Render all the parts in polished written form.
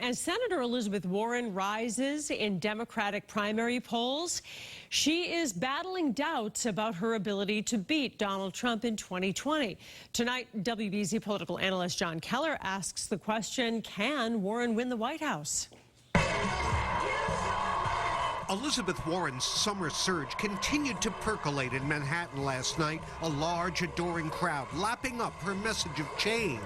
as Senator Elizabeth Warren rises in Democratic primary polls, she is battling doubts about her ability to beat Donald Trump in 2020. Tonight, WBZ political analyst John Keller asks the question, can Warren win the White House? Elizabeth Warren's summer surge continued to percolate in Manhattan last night, a large, adoring crowd lapping up her message of change.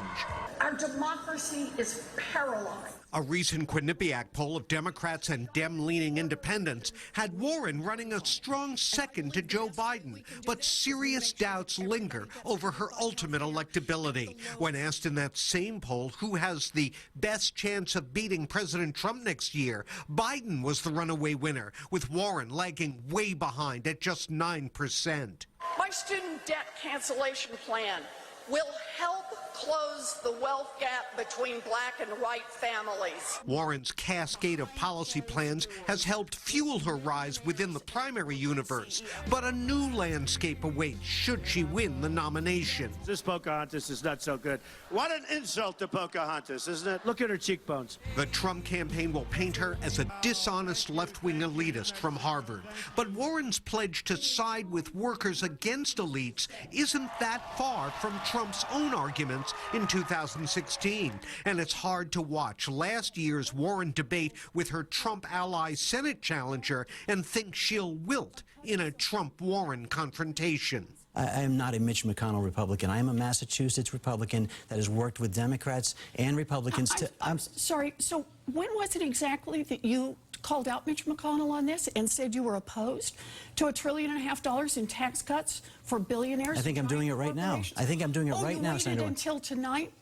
Our democracy is paralyzed. A recent Quinnipiac poll of Democrats and Dem-leaning independents had Warren running a strong second to Joe Biden, but serious doubts linger over her ultimate electability. When asked in that same poll who has the best chance of beating President Trump next year, Biden was the runaway winner, with Warren lagging way behind at just 9%. My student debt cancellation plan will help close the wealth gap between black and white families. Warren's cascade of policy plans has helped fuel her rise within the primary universe, but a new landscape awaits should she win the nomination. This Pocahontas is not so good. What an insult to Pocahontas, isn't it? Look at her cheekbones. The Trump campaign will paint her as a dishonest left-wing elitist from Harvard. But Warren's pledge to side with workers against elites isn't that far from Trump's own arguments in 2016. And it's hard to watch last year's Warren debate with her Trump ally Senate challenger and think she'll wilt in a Trump-Warren confrontation. I am not a Mitch McConnell Republican. I am a Massachusetts Republican that has worked with Democrats and Republicans I'm sorry, so when was it exactly that you called out Mitch McConnell on this and said you were opposed to $1.5 trillion in tax cuts for billionaires? I think I'm doing it right now. I think I'm doing it right now, Senator. You waited until tonight?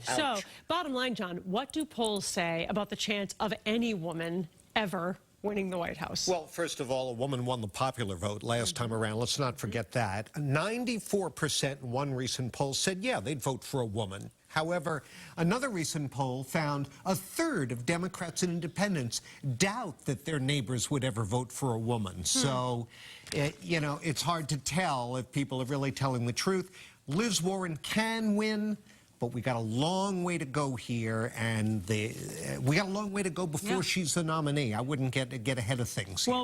So, bottom line, John, what do polls say about the chance of any woman ever winning the White House? Well, first of all, a woman won the popular vote last time around. Let's not forget that. 94% in one recent poll said, yeah, they'd vote for a woman. However, another recent poll found a third of Democrats and independents doubt that their neighbors would ever vote for a woman. So, you know, it's hard to tell if people are really telling the truth. Liz Warren can win, but we got a long way to go here, and we got a long way to go before she's the nominee. I wouldn't get ahead of things. Well,